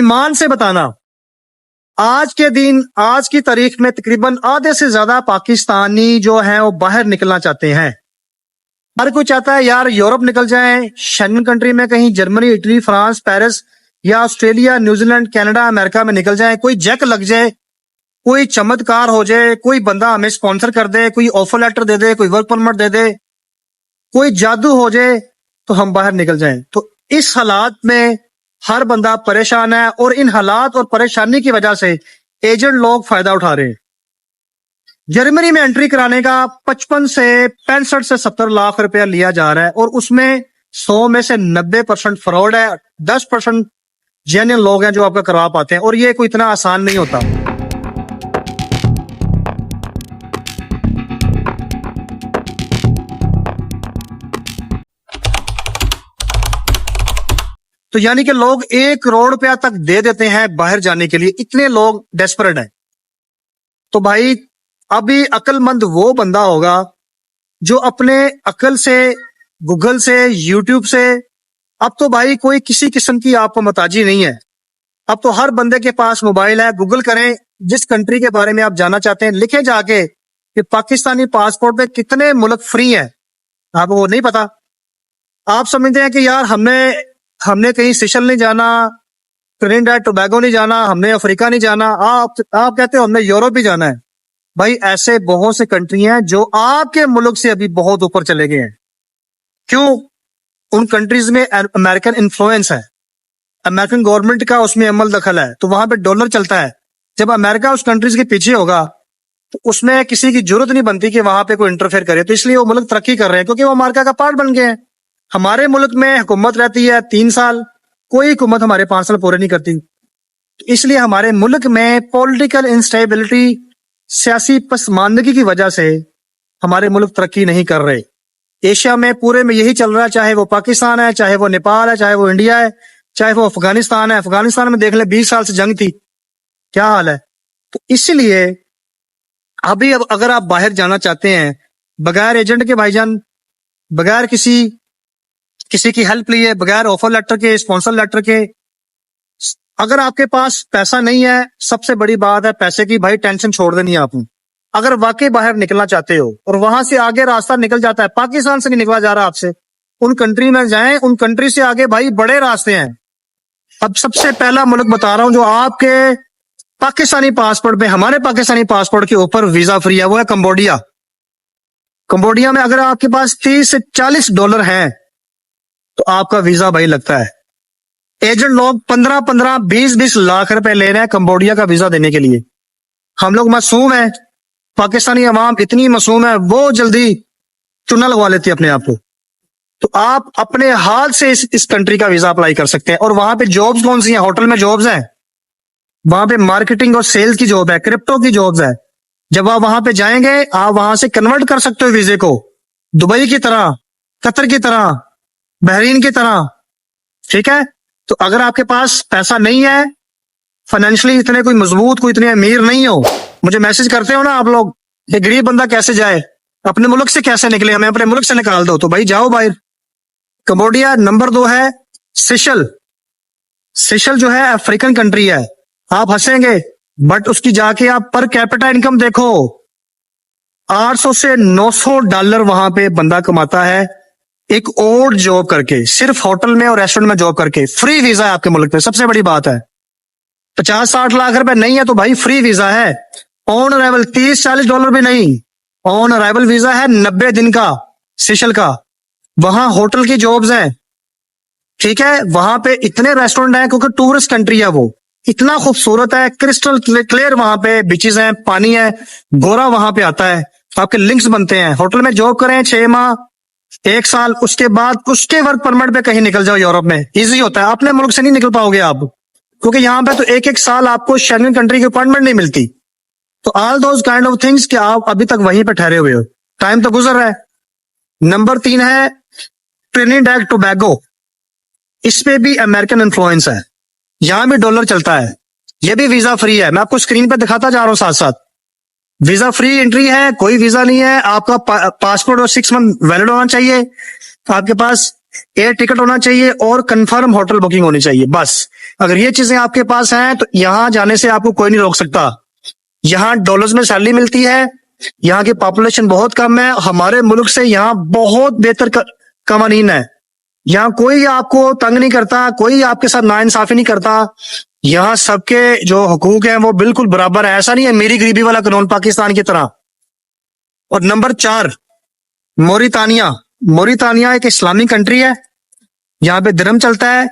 ईमान से बताना, आज के दिन, आज की तारीख में तकरीबन आधे से ज्यादा पाकिस्तानी जो हैं वो बाहर निकलना चाहते हैं। हर कोई चाहता है यार यूरोप निकल जाए, शेंगन कंट्री में कहीं जर्मनी, इटली, फ्रांस, पेरिस या ऑस्ट्रेलिया, न्यूजीलैंड, कनाडा, अमेरिका में निकल जाए, कोई जैक लग जाए, कोई चमत्कार हो जाए, कोई बंदा हमें स्पॉन्सर कर दे, कोई ऑफर लेटर दे दे, कोई वर्क परमिट दे दे, कोई जादू हो जाए तो हम बाहर निकल जाएं। तो इस हालात में हर बंदा परेशान है और इन हालात और परेशानी की वजह से एजेंट लोग फायदा उठा रहे हैं। जर्मनी में एंट्री कराने का 55 से 65 से 70 लाख रुपया लिया जा रहा है और उसमें 100 में से 90% फ्रॉड है, 10% जेन्युइन लोग हैं जो आपका करवा पाते हैं, और ये कोई इतना आसान नहीं होता। तो यानी कि लोग 1 करोड़ रुपया तक दे देते हैं बाहर जाने के लिए, इतने लोग डेस्परेट हैं। तो भाई अभी अक्लमंद वो बंदा होगा जो अपने अकल से, गूगल से, यूट्यूब से, अब तो भाई कोई किसी किस्म की आपको मोहताजी नहीं है। अब तो हर बंदे के पास मोबाइल है, गूगल करें, जिस कंट्री के बारे में आप जानना चाहते हैं लिखे जाके कि पाकिस्तानी पासपोर्ट पे कितने मुल्क फ्री है, आपको वो नहीं पता। आप समझते हैं कि यार हमने कहीं सेशल नहीं जाना, ट्रिनिडाद टोबैगो नहीं जाना, हमने अफ्रीका नहीं जाना, आप कहते हो हमने यूरोप भी जाना है। भाई ऐसे बहुत से कंट्री हैं जो आपके मुल्क से अभी बहुत ऊपर चले गए हैं। क्यों? उन कंट्रीज में अमेरिकन इन्फ्लुएंस है, अमेरिकन गवर्नमेंट का उसमें अमल दखल है, तो वहां पे डॉलर चलता है। जब अमेरिका उस कंट्रीज के पीछे होगा तो उसमें किसी की जरूरत नहीं बनती कि वहां पे कोई इंटरफेयर करे, तो इसलिए वो मुल्क तरक्की कर रहे हैं क्योंकि वो अमेरिका का पार्ट बन गए हैं। हमारे मुल्क में हुकूमत रहती है 3 साल, कोई हुकूमत हमारे 5 साल पूरे नहीं करती, तो इसलिए हमारे मुल्क में पॉलिटिकल इंस्टेबिलिटी, सियासी पसमानदगी की वजह से हमारे मुल्क तरक्की नहीं कर रहे। एशिया में पूरे में यही चल रहा है, चाहे वो पाकिस्तान है, चाहे वो नेपाल है, चाहे वो इंडिया है, चाहे वो अफगानिस्तान है। अफगानिस्तान में देख ले 20 साल से जंग थी, क्या हाल है। तो इसलिए अभी अब अगर आप बाहर जाना चाहते हैं बगैर एजेंट के भाईजान, बगैर किसी की हेल्प लिए, बगैर ऑफर लेटर के, स्पॉन्सर लेटर के, अगर आपके पास पैसा नहीं है, सबसे बड़ी बात है पैसे की, भाई टेंशन छोड़ देनी है आपने। अगर वाकई बाहर निकलना चाहते हो और वहां से आगे रास्ता निकल जाता है, पाकिस्तान से नहीं निकला जा रहा आपसे, उन कंट्री में जाएं, उन कंट्री से आगे भाई बड़े रास्ते हैं। अब सबसे पहला मुल्क बता रहा हूं जो आपके पाकिस्तानी पासपोर्ट पे, हमारे पाकिस्तानी पासपोर्ट के ऊपर वीजा फ्री है, वो है कंबोडिया। कंबोडिया में अगर आपके पास 30 से 40 डॉलर है तो आपका वीजा भाई लगता है। एजेंट लोग 15-15, 20-20 लाख रुपए ले रहे हैं कंबोडिया का वीजा देने के लिए। हम लोग मासूम है, पाकिस्तानी अवाम इतनी मासूम है, वो जल्दी चुना लगवा लेती है अपने आप को। तो आप अपने हाथ से इस कंट्री का वीजा अप्लाई कर सकते हैं। और वहां पे जॉब्स कौन सी हैं? होटल में जॉब्स हैं, वहां पे मार्केटिंग और सेल्स की जॉब है, क्रिप्टो की जॉब्स है। जब आप वहां पे जाएंगे आप वहां से कन्वर्ट कर सकते हो वीजे को, दुबई की तरह, कतर की तरह, बहरीन की तरह, ठीक है। तो अगर आपके पास पैसा नहीं है, फाइनेंशियली इतने कोई मजबूत, कोई इतने अमीर नहीं हो, मुझे मैसेज करते हो ना आप लोग, ये गरीब बंदा कैसे जाए, अपने मुल्क से कैसे निकले, हमें अपने मुल्क से निकाल दो, तो भाई जाओ बाहर। कंबोडिया। नंबर 2 है सेशल। सेशल जो है अफ्रीकन कंट्री है। आप हंसेंगे बट उसकी जाके आप पर कैपिटा इनकम देखो, 800 से 900 डॉलर वहां पे बंदा कमाता है एक और जॉब करके, सिर्फ होटल में और रेस्टोरेंट में जॉब करके। फ्री वीजा है आपके मुल्क में, सबसे बड़ी बात है। 50-60 लाख रुपए नहीं है तो भाई फ्री वीजा है। ऑन अराइवल 30-40 डॉलर भी नहीं, ऑन अराइवल वीजा है 90 दिन का सेशल का। वहां होटल की जॉब्स हैं, ठीक है। वहां पे इतने रेस्टोरेंट हैं क्योंकि टूरिस्ट कंट्री है, वो इतना खूबसूरत है, क्रिस्टल क्लियर वहां पे बीचेस हैं, पानी है, गोरा वहां पे आता है, आपके लिंक्स बनते हैं। होटल में जॉब करें 6 माह, 1 साल, उसके बाद उसके वर्क परमिट पे कहीं निकल जाओ यूरोप में, इजी होता है। अपने मुल्क से नहीं निकल पाओगे आप, क्योंकि यहाँ पे तो 1-1 साल आपको शेंगन कंट्री की अपॉइंटमेंट नहीं मिलती। तो all those kind of things कि आप अभी तक वहीं पे ठहरे हुए हो, टाइम तो गुजर रहा है। नंबर 3 है ट्रिनिडाद टोबैगो। इस पे भी अमेरिकन इन्फ्लुएंस है, यहां भी डॉलर चलता है, ये भी वीजा फ्री है। मैं आपको स्क्रीन पे दिखाता जा रहा हूं साथ साथ, वीजा फ्री एंट्री है, कोई वीजा नहीं है। आपका पासपोर्ट और 6 मंथ वैलिड होना चाहिए, आपके पास एयर टिकट होना चाहिए और कंफर्म होटल बुकिंग होनी चाहिए। बस अगर ये चीजें आपके पास हैं तो यहां जाने से आपको कोई नहीं रोक सकता। यहाँ डॉलर्स में सैलरी मिलती है, यहाँ की पॉपुलेशन बहुत कम है, हमारे मुल्क से यहाँ बहुत बेहतर कवानीन है। यहाँ कोई आपको तंग नहीं करता, कोई आपके साथ नाइंसाफी नहीं करता। यहाँ सबके जो हुकूक हैं वो बिल्कुल बराबर है। ऐसा नहीं है मेरी गरीबी वाला कानून पाकिस्तान की तरह। और नंबर 4, मोरितानिया। मोरितानिया एक इस्लामिक कंट्री है, यहाँ पे दिरहम चलता है।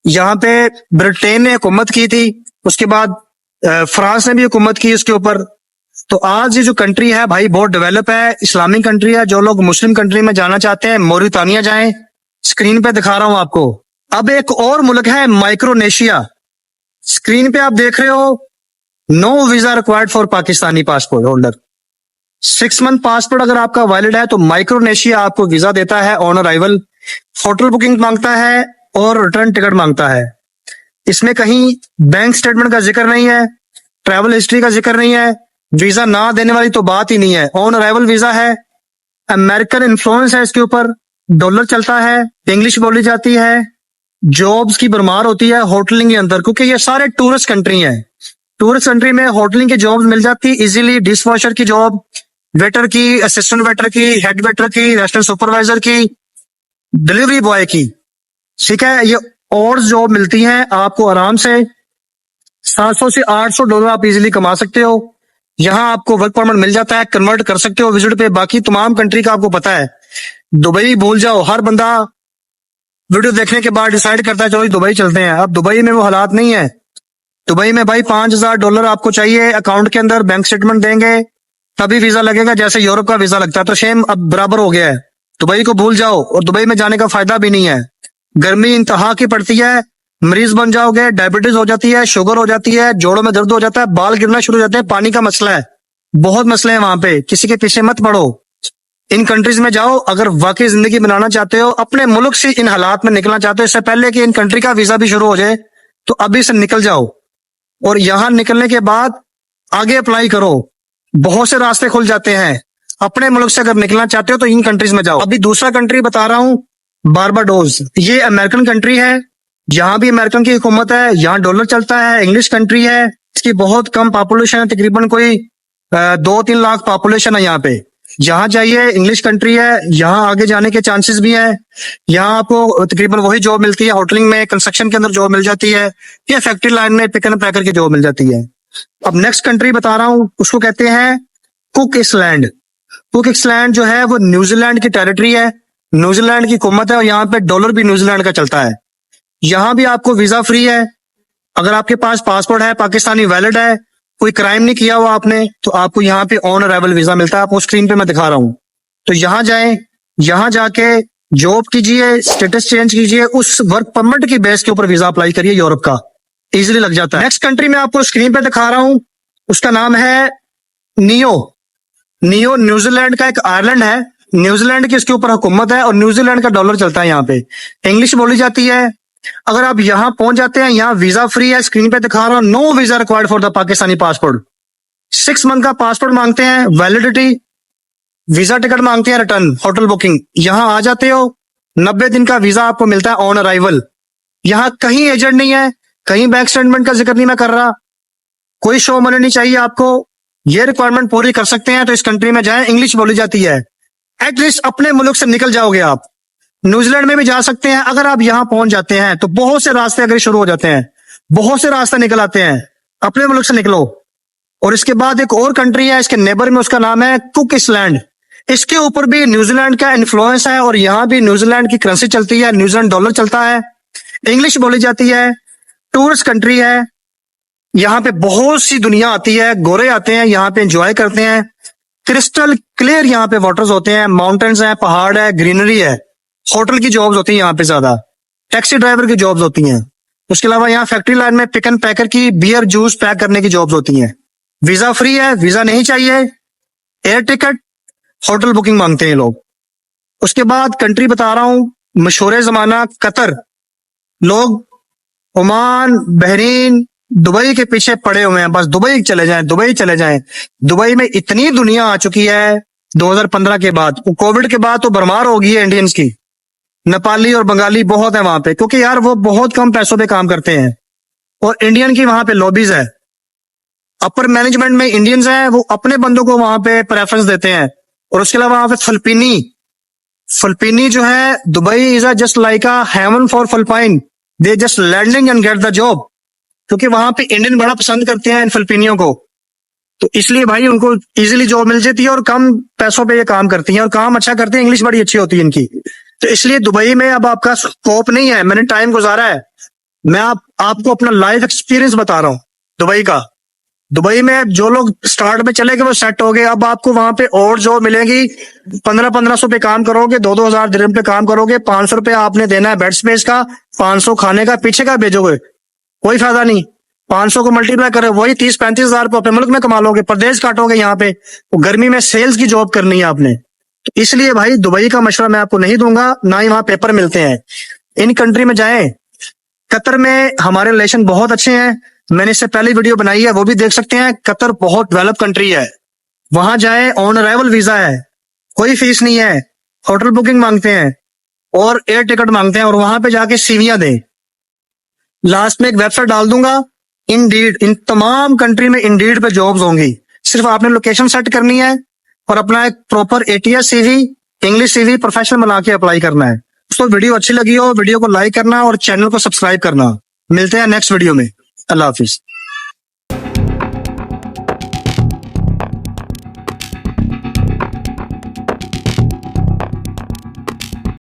यहाँ पे ब्रिटेन ने हुकूमत की थी, उसके बाद फ्रांस ने भी हुकूमत की उसके ऊपर। तो आज ये जो कंट्री है भाई बहुत डेवलप है, इस्लामिक कंट्री है। जो लोग मुस्लिम कंट्री में जाना चाहते हैं मोरितानिया जाएं। स्क्रीन पे दिखा रहा हूं आपको। अब एक और मुल्क है माइक्रोनेशिया, स्क्रीन पे आप देख रहे हो। No visa required for Pakistani passport holder. 6 month passport अगर आपका वैलिड है तो माइक्रोनेशिया आपको वीजा देता है ऑन अराइवल। होटल बुकिंग मांगता है और रिटर्न टिकट मांगता है। इसमें कहीं बैंक स्टेटमेंट का जिक्र नहीं है, ट्रैवल हिस्ट्री का जिक्र नहीं है, वीजा ना देने वाली तो बात ही नहीं है। ऑन अराइवल वीजा है, अमेरिकन इन्फ्लुएंस है इसके ऊपर, डॉलर चलता है, इंग्लिश बोली जाती है, जॉब्स की भरमार होती है होटलिंग के अंदर, क्योंकि ये सारे टूरिस्ट कंट्री हैं। टूरिस्ट कंट्री में होटलिंग की जॉब्स मिल जाती इजीली, डिश वॉशर की जॉब, वेटर की, असिस्टेंट वेटर की, हेड वेटर की, रेस्टोरेंट सुपरवाइजर की, डिलीवरी बॉय की। ठीक है, ये और जॉब मिलती हैं आपको आराम से। 700 से 800 डॉलर आप इजीली कमा सकते हो। यहाँ आपको वर्क परमिट मिल जाता है, कन्वर्ट कर सकते हो विजिट पे। बाकी तमाम कंट्री का आपको पता है। दुबई भूल जाओ, हर बंदा वीडियो देखने के बाद डिसाइड करता है चलो दुबई चलते हैं। अब दुबई में वो हालात नहीं है। दुबई में भाई $5000 आपको चाहिए अकाउंट के अंदर, बैंक स्टेटमेंट देंगे तभी वीजा लगेगा, जैसे यूरोप का वीजा लगता है। तो सेम अब बराबर हो गया है। दुबई को भूल जाओ, और दुबई में जाने का फायदा भी नहीं है। गर्मी इंतहा की पड़ती है, मरीज बन जाओगे, डायबिटीज हो जाती है, शुगर हो जाती है, जोड़ों में दर्द हो जाता है, बाल गिरना शुरू हो जाते हैं, पानी का मसला है, बहुत मसले हैं वहां पे। किसी के पीछे मत पड़ो, इन कंट्रीज में जाओ। अगर वाकई जिंदगी बनाना चाहते हो, अपने मुल्क से इन हालात में निकलना चाहते हो, इससे पहले कि इन कंट्री का वीजा भी शुरू हो जाए, तो अभी से निकल जाओ। और यहां निकलने के बाद आगे अप्लाई करो, बहुत से रास्ते खुल जाते हैं। अपने मुल्क से अगर निकलना चाहते हो तो इन कंट्रीज में जाओ। अभी दूसरा कंट्री बता रहा हूं, बारबाडोस। ये अमेरिकन कंट्री है, यहाँ भी अमेरिकन की हुकूमत है, यहाँ डॉलर चलता है, इंग्लिश कंट्री है, इसकी बहुत कम पॉपुलेशन है, तकरीबन कोई 2-3 लाख पॉपुलेशन है यहाँ पे। जहां जाइए इंग्लिश कंट्री है, यहाँ आगे जाने के चांसेस भी हैं। यहाँ आपको तकरीबन वही जॉब मिलती है, होटलिंग में, कंस्ट्रक्शन के अंदर जॉब मिल जाती है, या फैक्ट्री लाइन में पिक एंड पैकर की जॉब मिल जाती है। अब नेक्स्ट कंट्री बता रहा हूँ, उसको कहते हैं कुक आइलैंड। कुक आइलैंड जो है वो न्यूजीलैंड की टेरिटरी है, न्यूजीलैंड की हुकूमत है, और यहाँ पे डॉलर भी न्यूजीलैंड का चलता है। यहाँ भी आपको वीजा फ्री है। अगर आपके पास पासपोर्ट है, पाकिस्तानी वैलिड है, कोई क्राइम नहीं किया हुआ आपने, तो आपको यहाँ पे ऑन अराइवल वीजा मिलता है। आपको स्क्रीन पे मैं दिखा रहा हूँ। तो यहाँ जाएं, यहाँ जाके जॉब कीजिए, स्टेटस चेंज कीजिए, उस वर्क परमिट की बेस के ऊपर वीजा अप्लाई करिए, यूरोप का इजीली लग जाता है। नेक्स्ट कंट्री में आपको स्क्रीन पे दिखा रहा हूँ, उसका नाम है नियो। नियो न्यूजीलैंड का एक आइलैंड है, न्यूजीलैंड की इसके ऊपर हुकूमत है, और न्यूजीलैंड का डॉलर चलता है। यहाँ पे इंग्लिश बोली जाती है। अगर आप यहाँ पहुंच जाते हैं, यहाँ वीजा फ्री है, स्क्रीन पे दिखा रहा हूं, no visa required for the Pakistani passport. 6 month का पासपोर्ट मांगते हैं, वैलिडिटी, वीजा टिकट मांगते हैं, रिटर्न, होटल बुकिंग। यहाँ आ जाते हो, 90 दिन का वीजा आपको मिलता है ऑन अराइवल। यहाँ कहीं एजेंट नहीं है, कहीं बैंक स्टेटमेंट का जिक्र नहीं मैं कर रहा, कोई शो मनी नहीं चाहिए आपको। ये रिक्वायरमेंट पूरी कर सकते हैं तो इस कंट्री में जाएं, इंग्लिश बोली जाती है। एटलीस्ट अपने मुल्क से निकल जाओगे आप। न्यूजीलैंड में भी जा सकते हैं। अगर आप यहां पहुंच जाते हैं तो बहुत से रास्ते अगर शुरू हो जाते हैं, बहुत से रास्ते निकल आते हैं, अपने मुल्क से निकलो। और इसके बाद एक और कंट्री है इसके नेबर में, उसका नाम है कुक आइलैंड। इसके ऊपर भी न्यूजीलैंड का इन्फ्लुएंस है, और यहाँ भी न्यूजीलैंड की करेंसी चलती है, न्यूजीलैंड डॉलर चलता है, इंग्लिश बोली जाती है, टूरिस्ट कंट्री है। यहाँ पे बहुत सी दुनिया आती है, गोरे आते हैं, यहाँ पे एंजॉय करते हैं। क्रिस्टल क्लियर यहाँ पे वाटर्स होते हैं, माउंटेन्स हैं, पहाड़ है, ग्रीनरी है। होटल की जॉब्स होती हैं यहाँ पे ज्यादा, टैक्सी ड्राइवर की जॉब्स होती हैं। उसके अलावा यहाँ फैक्ट्री लाइन में पिक एंड पैकर की, बियर जूस पैक करने की जॉब्स होती हैं। वीजा फ्री है, वीजा नहीं चाहिए, एयर टिकट, होटल बुकिंग मांगते हैं लोग। उसके बाद कंट्री बता रहा हूं, मशहूर जमाना कतर। लोग ओमान, बहरीन, दुबई के पीछे पड़े हुए हैं, बस दुबई चले जाएं, दुबई चले जाएं। दुबई में इतनी दुनिया आ चुकी है 2015 के बाद, कोविड के बाद तो भरमार हो गई है इंडियंस की। नेपाली और बंगाली बहुत है वहां पे, क्योंकि यार वो बहुत कम पैसों पे काम करते हैं और इंडियन की वहां पे लॉबीज है। अपर मैनेजमेंट में इंडियंस हैं, वो अपने बंदों को वहां पे प्रेफरेंस देते हैं। और उसके अलावा वहां पे फिलिपीनी फिलिपीनी जो है, Dubai is just like a heaven for Philippine, they just landing and get the job, क्योंकि वहां पे इंडियन बड़ा पसंद करते हैं इन फिलिपीनियों को। तो इसलिए भाई उनको इजीली जॉब मिल जाती है और कम पैसों पे ये काम करती हैं और काम अच्छा करते हैं, इंग्लिश बड़ी अच्छी होती है इनकी। तो इसलिए दुबई में अब आपका स्कोप नहीं है। मैंने टाइम गुजारा है, मैं आपको अपना लाइफ एक्सपीरियंस बता रहा हूँ दुबई का। दुबई में जो लोग स्टार्ट में चले गए वो सेट हो गए। अब आपको वहां पे और जॉब मिलेगी, 1500 पे काम करोगे, 2-2 हजार दिरहम पे काम करोगे, 500 रुपया आपने देना है बेड स्पेस का, 500 खाने का, पीछे का भेजोगे, कोई फायदा नहीं। 500 को मल्टीप्लाई करे वही 30-35 हजार अपने मुल्क में कमा लोगे, प्रदेश काटोगे यहाँ पे। तो गर्मी में सेल्स की जॉब करनी है आपने। तो इसलिए भाई दुबई का मशवरा मैं आपको नहीं दूंगा, ना ही वहां पेपर मिलते हैं। इन कंट्री में जाएं। कतर में हमारे रिलेशन बहुत अच्छे हैं, मैंने इससे पहले वीडियो बनाई है, वो भी देख सकते हैं। कतर बहुत डेवलप कंट्री है, वहां जाए, ऑन अराइवल वीजा है, कोई फीस नहीं है, होटल बुकिंग मांगते हैं और एयर टिकट मांगते हैं, और वहां पे जाके सीवियां दें। लास्ट में एक वेबसाइट डाल दूंगा, इंडीड, इन तमाम कंट्री में इंडीड पे जॉब्स होंगी। सिर्फ आपने लोकेशन सेट करनी है और अपना एक proper ATS CV, English CV professional बना के अप्लाई करना है। तो वीडियो अच्छी लगी हो, वीडियो को लाइक करना और चैनल को सब्सक्राइब करना। मिलते हैं नेक्स्ट वीडियो में। अल्लाह हाफिज।